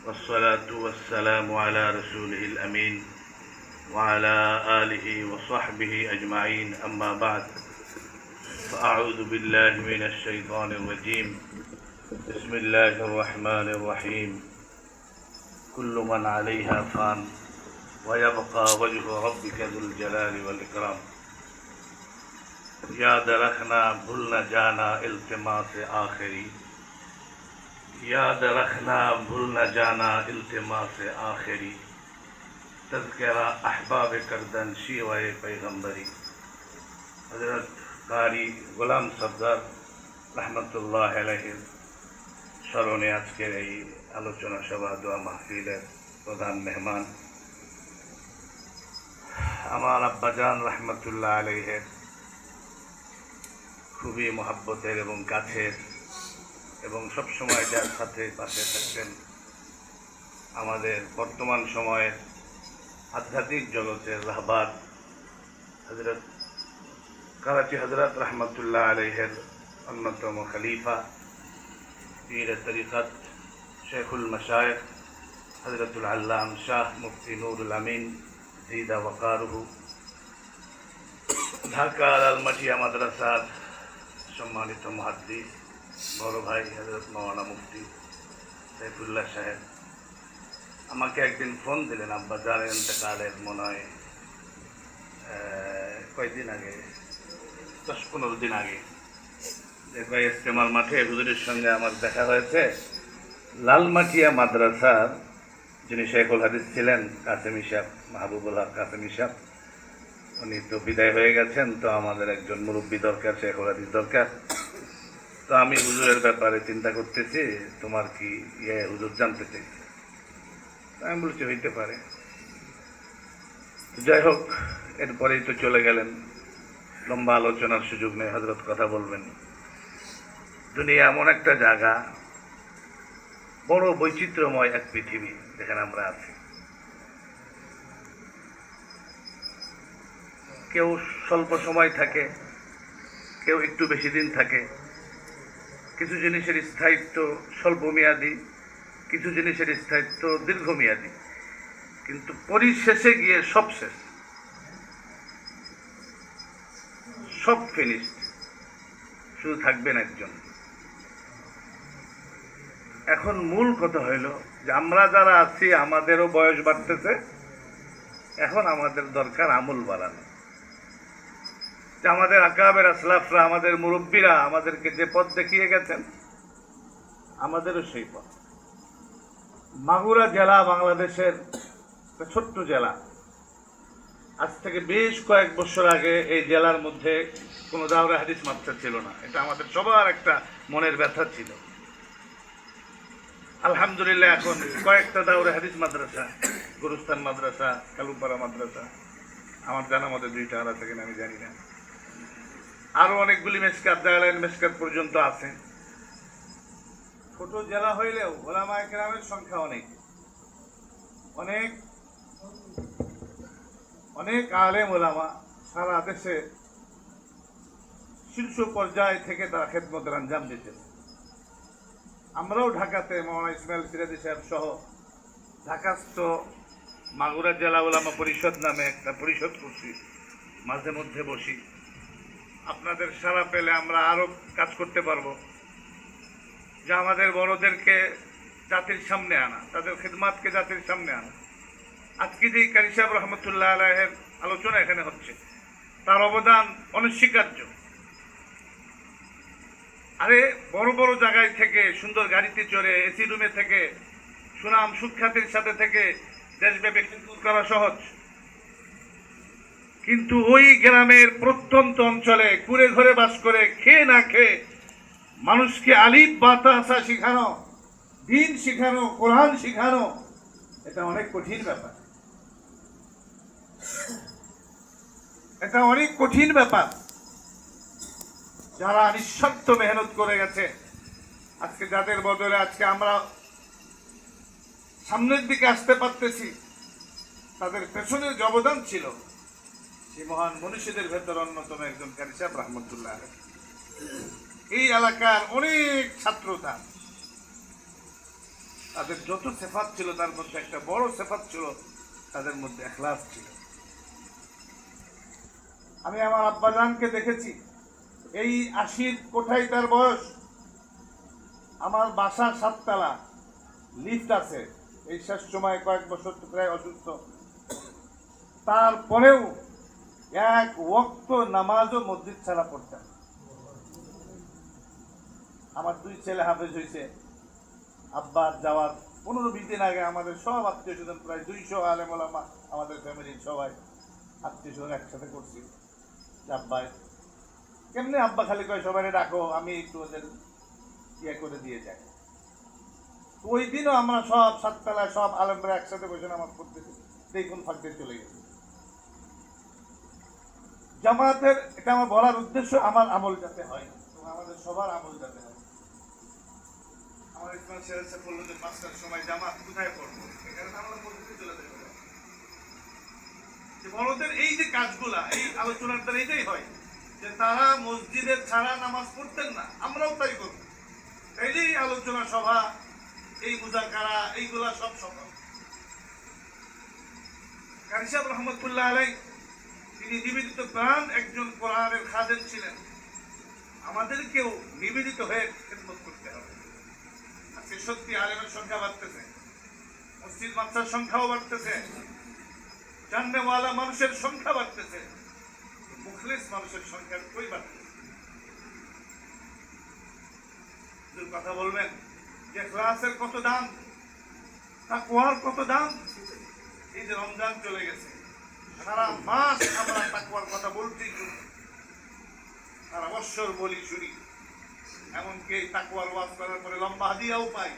والصلاة والسلام على رسوله الأمين وعلى آله وصحبه أجمعين أما بعد فأعوذ بالله من الشيطان الرجيم بسم الله الرحمن الرحيم كل من عليها فان ويبقى وجه ربك ذو الجلال والإكرام याद रखना भूल न जाना इल्तिमास आखिरी याद रखना भूल न जाना इल्तिमास आखिरी तज़किरा अहबाब करदन शीवाए पैगम्बरी हज़रत कारी गुलाम सफदर रहमतुल्लाह अलैहि স্মরণে আজকের এই আলোচনা সভা দোয়া মাহফিলের প্রধান মেহমান আমার আব্বাজান রহমতুল্লাহ আলাইহির খুবই মহাব্বতের এবং কাছের এবং সবসময় যার সাথে পাশে থাকতেন আমাদের বর্তমান সময়ের আধ্যাত্মিক জগতের রাহবার হযরত করাচি হযরত রহমতুল্লাহ আলাইহির অন্যতম খলিফা পীর তরিকত শেখুল মশায়েখ হযরতুল আল্লাম শাহ মুফতি নুরুল আমিন জিদা ওয়াকারুহু ঢাকা আলমাটিয়া মাদ্রাসার সম্মানিত মুহাদ্দিস বড় ভাই হযরত মাওলানা মুফতি সাইফুল্লাহ সাহেব আমাকে একদিন ফোন দিলেন আব্বা জানের ইন্তেকালের মনে হয় কয়েকদিন আগে 10-15 দিন আগে যে ভাই ইস্তেমার মাঠে হুজুরের সঙ্গে আমার দেখা হয়েছে লালমাটিয়া মাদ্রাসার যিনি শেখুল হাদিস ছিলেন কাসেমি সাহেব মাহবুবুল হক কাসেমি সাহেব উনি তো বিদায় হয়ে গেছেন তো আমাদের একজন মুরব্বী দরকার শেখুল হাদিস দরকার তো আমি হুজুরের ব্যাপারে চিন্তা করতেছি তোমার কি হুজুর জানতে চাইছে আমি বলছি হইতে পারে যাই হোক এরপরেই তো চলে গেলেন লম্বা আলোচনার সুযোগ নেই হযরত কথা বলবেন দুনিয়া এমন একটা জায়গা বড় বৈচিত্র্যময় এক পৃথিবী যেখানে আমরা আছি কেউ স্বল্প সময় থাকে কেউ একটু বেশি দিন থাকে কিছু জিনিসের স্থায়িত্ব স্বল্পমেয়াদী কিছু জিনিসের স্থায়িত্ব দীর্ঘমেয়াদী কিন্তু পরিশেষে গিয়ে সব শেষ সব ফিনিশড শুধু থাকবেন একজন এখন মূল কথা হইল যে আমরা যারা আছি আমাদেরও বয়স বাড়তেছে এখন আমাদের দরকার আমল বাড়ানো যে আমাদের আকাবের আসলাফরা আমাদের মুরব্বীরা আমাদেরকে যে পথ দেখিয়ে গেছেন আমাদেরও সেই পথ মাগুরা জেলা বাংলাদেশের একটা ছোট্ট জেলা আজ থেকে বেশ কয়েক বছর আগে এই জেলার মধ্যে কোনো দাওরা হাদিস মাদ্রাসা ছিল না এটা আমাদের সবার একটা মনের ব্যথা ছিল আলহামদুলিল্লাহ এখন কয়েকটা দাওরা হাদিস মাদ্রাসা গুরুস্থান মাদ্রাসা কালুপাড়া মাদ্রাসা আমার জানা মতে 2টা আর আছে কিনা আমি জানি না আরো অনেকগুলি মেসকাত দালাইন মেসকাত পর্যন্ত আছে ছোট জেলা হইলেও ওলামায়ে কেরামের সংখ্যা অনেক অনেক অনেক আলেম ওলামা সারা দেশে শীর্ষ পর্যায় থেকে তারা খেদমতের আঞ্জাম দিতেন আমরাও ঢাকাতে মাওলানা ইসমাইল সিরাজি সাহেব সহ ঢাকাস্থ মাগুরা জেলা ওলামা পরিষদ নামে একটা পরিষদ করছি মাঝে মধ্যে বসি আপনাদের সাড়া পেলে আমরা আরো কাজ করতে পারবো যে আমাদের বড়দেরকে জাতির সামনে আনা তাদের খিদমাতকে জাতির সামনে আনা আজকে যে কারি সাহেব রহমতুল্লাহ আলাইহির আলোচনা এখানে হচ্ছে তার অবদান অনস্বীকার্য আরে বড় বড় জায়গায় থেকে সুন্দর গাড়িতে চড়ে এসি রুমে থেকে সুনাম সুখ্যাতির সাথে থেকে দেশব্যাপী খিদমত করা সহজ কিন্তু ওই গ্রামের প্রত্যন্ত অঞ্চলে কুড়ে ঘরে বাস করে খেয়ে না খেয়ে মানুষকে আলিফ বা তাসা শেখানো দিন শেখানো কোরআন শেখানো এটা অনেক কঠিন ব্যাপার এটা অনেক কঠিন ব্যাপার যারা নিঃস্বার্থ মেহনত করে গেছে আজকে যাদের বদলে আজকে আমরা সামনের দিকে আসতে পারতেছি তাদের পেছনের যে অবদান ছিল সেই মহান মনীষীদের ভেতর অন্যতম একজন কারি সাহেব রহমতুল্লাহ আলাইহি এই এলাকার অনেক ছাত্র তার তাদের যত সেফাত ছিল তার মধ্যে একটা বড় সেফাত ছিল, তাদের মধ্যে ইখলাস ছিল। আমি আমার আব্বাজানকে দেখেছি, এই 80 কোঠায় তার বয়স, আমার বাসা 7 তলা, লিফট আছে। এই শেষ সময় কয়েক বছর প্রায় অসুস্থ, তারপরেও এক ওয়াক্ত নামাজও মসজিদ ছাড়া পড়তেন। আমার 2 ছেলে হাফেজ হয়েছে। আব্বার যাওয়ার 15-20 দিন আগে আমাদের সব আত্মীয় স্বজন, প্রায় 200 আলেম ওলামা, আমাদের ফ্যামিলির সবাই আত্মীয় স্বজন একসাথে করছি। আব্বাই কেমনি, আব্বা খালি কয় সবাই ডাকো, আমি একটু ওদের ইয়ে করে দিয়ে যাই। ওই দিনও আমরা সব 7 তলায় সব আলেমরা একসাথে বসে নামাজ পড়তেছি, দেখুন ফাঁকতে চলে গেছে। জামাতের, এটা আমার বলার উদ্দেশ্য, আমার আমল যাতে হয়, আমাদের সবার আমল যাতে হয়। আমার ইসমাইল সাহেব বললো যে 5টার সময় জামাত কোথায় পড়বো, এখানে আমরা মসজিদে চলে যাবো। বড়দের এই যে কাজগুলা, এই আলোচনার দ্বারা এটাই হয় যে তারা মসজিদের ছাড়া নামাজ পড়তেন না, আমরাও তাই করব। এই যে আলোচনা সভা, এই মুযাকারা, এইগুলা সব সফল। কারি সাহেব রহমতুল্লাহ আলাইহি, তিনি নিবেদিত প্রাণ একজন কোরআনের খাদেম ছিলেন। আমাদেরকেও নিবেদিত হয়ে খেদমত করতে হবে। আজকে সত্যি আলেমের সংখ্যা বাড়তেছে, মসজিদ মাদ্রাসার সংখ্যাও বাড়তেছে, জাননেওয়ালা মানুষের সংখ্যা বাড়তেছে, মুখলিস মানুষের সংখ্যা কই বাড়তেছে। কথা বলবেন যে ইখলাসের কত দাম, তাকওয়ার কত দাম। এই যে রমজান চলে গেছে, সারা মাস আমরা তাকওয়ার কথা বলছি, সারা বছর বলি শুনি, এমনকি তাকওয়ার ওয়াজ করার পরে লম্বা হাদিয়াও পাই,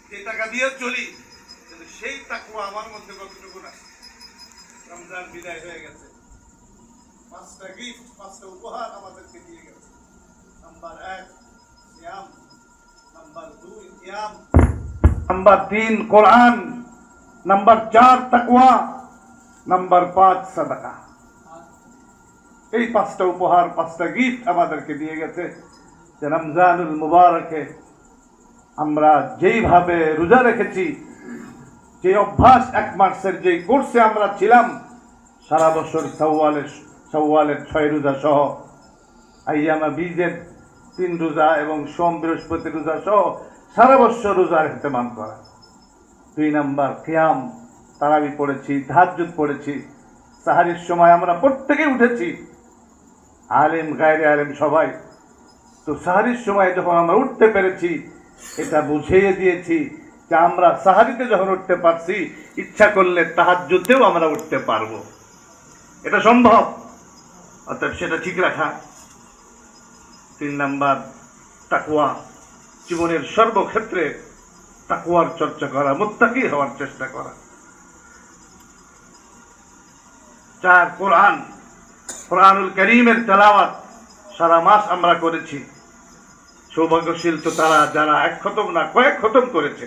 যে টাকা দিয়ে চলি, কিন্তু সেই তাকওয়া আমার মধ্যে কতটুকু না। রমজান বিদায় হয়ে গেছে, 5টা গিফট, 5টা উপহার আমাদেরকে দিয়ে গেছে। নাম্বার 1 সিয়াম, নাম্বার 2 কিয়াম, নাম্বার 3 কোরআন, নাম্বার 4 তাকওয়া, নাম্বার 5 সাদাকা। এই 5টা উপহার, 5টা গিফট আমাদেরকে দিয়ে গেছে। যে রমজানুল মুবারকে আমরা যেইভাবে রোজা রেখেছি, যে অভ্যাস 1 মাসের যে কোর্সে আমরা ছিলাম, সারা বছর শাওয়ালের 6 রোজা সহ, আইয়ামা বীজের 3 রোজা এবং সোম বৃহস্পতি রোজা সহ সারা বছর রোজার ইহতেমাম করা। 2 নাম্বার কিয়াম, তারাবি পড়েছি, তাহাজ্জুদ পড়েছি, সাহারির সময় আমরা প্রত্যেকে উঠেছি, আলেম গায়রে আলেম সবাই। তো সাহারির সময় যখন আমরা উঠতে পেরেছি, এটা বুঝিয়ে দিয়েছি যে আমরা সাহারিতে যখন উঠতে পারছি, ইচ্ছা করলে তাহাজ্জুদেও আমরা উঠতে পারবো, এটা সম্ভব। অর্থাৎ সেটা ঠিক রাখা। 3 নাম্বার তাকওয়া, জীবনের সর্বক্ষেত্রে তাকওয়ার চর্চা করা, মুত্তাকি হওয়ার চেষ্টা করা। 4 কোরআন, কোরআনুল কারীমের তেলাওয়াত সারা মাস আমরা করেছি। সৌভাগ্যশীল তো তারা যারা 1 খতম না কয়েক খতম করেছে।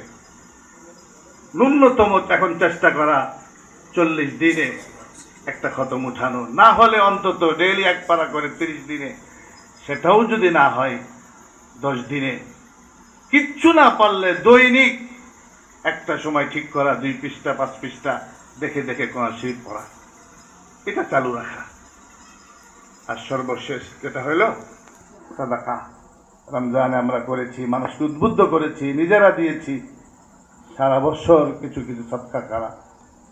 ন্যূনতম এখন চেষ্টা করা 40 দিনে একটা খতম উঠানো, না হলে অন্তত ডেইলি 1 পারা করে 30 দিনে, সেটাও যদি না হয় 10 দিনে, কিচ্ছু না পারলে দৈনিক একটা সময় ঠিক করা, 2 পৃষ্ঠা 5 পৃষ্ঠা দেখে দেখে কোরআন শরীফ পড়া, এটা চালু রাখা। আর সর্বশেষ যেটা হইল সাদাকা। রমজানে আমরা করেছি, মানুষকে উদ্বুদ্ধ করেছি, নিজেরা দিয়েছি। সারা বছর কিছু কিছু সদকা করা,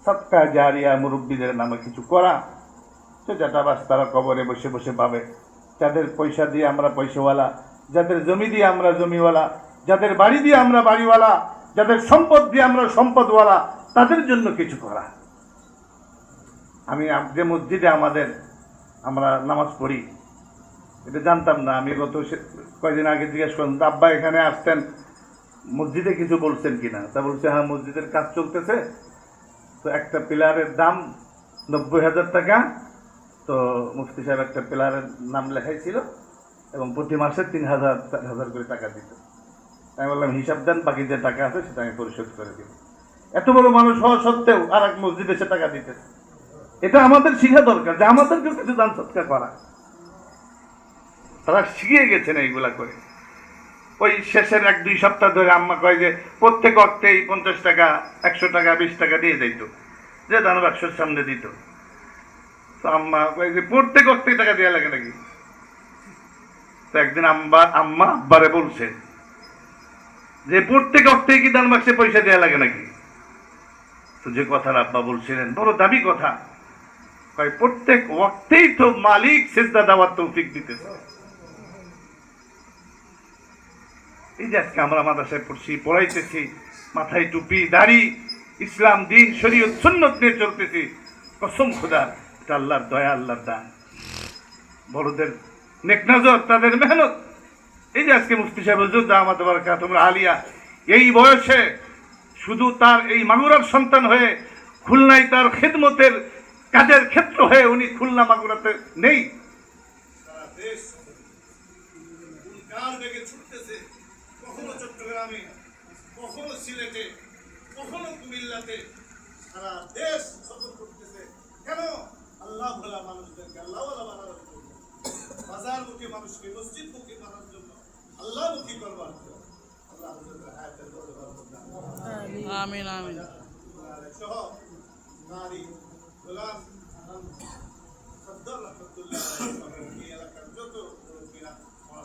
সদকা জারিয়া, মুরব্বীদের নামে কিছু করা, যেটা বাস তারা কবরে বসে বসে পাবে। যাদের পয়সা দিয়ে আমরা পয়সাওয়ালা, যাদের জমি দিয়ে আমরা জমিওয়ালা, যাদের বাড়ি দিয়ে আমরা বাড়িওয়ালা, যাদের সম্পদ দিয়ে আমরা সম্পদওয়ালা, তাদের জন্য কিছু করা। আমি যে মসজিদে আমরা নামাজ পড়ি, এটা জানতাম না। আমি গত কয়েকদিন আগে জিজ্ঞেস করলাম, আব্বা এখানে আসতেন, মসজিদে কিছু বলছেন কিনা? তা বলছে হ্যাঁ, মসজিদের কাজ চলতেছে, তো একটা পিলারের দাম 90,000 টাকা। তো মুফতি সাহেব একটা পিলারের নাম লেখাইছিল এবং প্রতি মাসে 3,000 4,000 করে টাকা দিত। আমি বললাম হিসাব দেন, বাকি যে টাকা আছে সেটা আমি পরিশোধ করে দিব। এত বড় মানুষ হওয়া সত্ত্বেও আর এক মসজিদে সে টাকা দিতেছে। এটা আমাদের শিখা দরকার যে আমাদেরকেও কিছু দান সৎকার করা। তারা শিখিয়ে গেছেন এইগুলা করে। ওই শেষের 1-2 সপ্তাহ ধরে আম্মা কয় যে প্রত্যেক অক্টেই 50 টাকা, 100 টাকা, 20 টাকা দিয়ে যাইত, যে দান বাক্সের সামনে দিত। তো আম্মা কয় যে প্রত্যেক অক্টেই টাকা দেওয়া লাগে নাকি? তো একদিন আম্মা আব্বারে বলছে যে প্রত্যেক অক্টেই কি দান বাক্সে পয়সা দেওয়া লাগে নাকি? তো যে কথার আব্বা বলছিলেন বড় দামি কথা, কয় প্রত্যেক ওয়াক্তেই তো মালিক সিজদা দেওয়ার তৌফিক দিতেছে। এই যে আজকে আমরা মাদ্রাসায় পড়ছি, পড়াইতেছি, মাথায় টুপি, দাড়ি, ইসলাম, দিন, শরীয়ত, সুন্নত নিয়ে চলতেছি, কসম খোদার এটা আল্লাহর দয়া, আল্লাহর দান, বড়দের নেক নজর, তাদের মেহনত। এই যে আজকে মুফতি সাহেব হুজুর দামাত বারাকাতুহু আলিয়া এই বয়সে শুধু তার এই মাগুরার সন্তান হয়ে খুলনায় তার খেদমতের কাজের ক্ষেত্র হয়ে উনি খুলনা মাগুরাতে নেই, সারা দেশ কাল বেগে ছুটতেছে, কখনো চট্টগ্রামে, কখনো সিলেটে, কখনো কুমিল্লাতে, সারা দেশ সফর করতেছে। কেন? আল্লাহ ভোলা মানুষদেরকে আল্লাহ বানানোর জন্য, বাজারমুখী মানুষকে মসজিদমুখী বানানোর জন্য, আল্লাহমুখী করবার জন্য। আল্লাহ হুজুরের হায়াতের বরকত দান করুন। আমিন আমিন। সহ নারী গোলাম সদ্দর রহমতুল্লাহ এই এলাকার যত মুরব্বীরা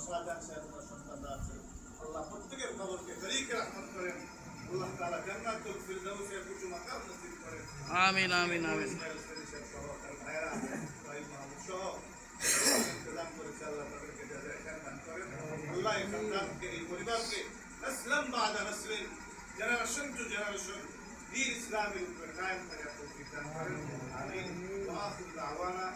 শাহজাহান সাহেবের সন্তানরা আছে, আল্লাহ প্রত্যেকের কবরকে শরীকে রহমত করেন। আল্লাহ তাআলা জান্নাতুল ফিরদাউসের উঁচু মাকাম নসিব করেন। আমিন আমিন আমিন। ইন্তজাম করেছে, আল্লাহ তাদেরকে জাযায়ে খায়র দান করেন। আল্লাহ এই সন্তানকে, এই পরিবারকে নাসলাম বাদা নাসলিন, জেনারেশন টু জেনারেশন দ্বীন ইসলামের উপরে কায়েম থাকার তৌফিক দান করেন। আমিন। ওয়া আখিরু দাওয়ানা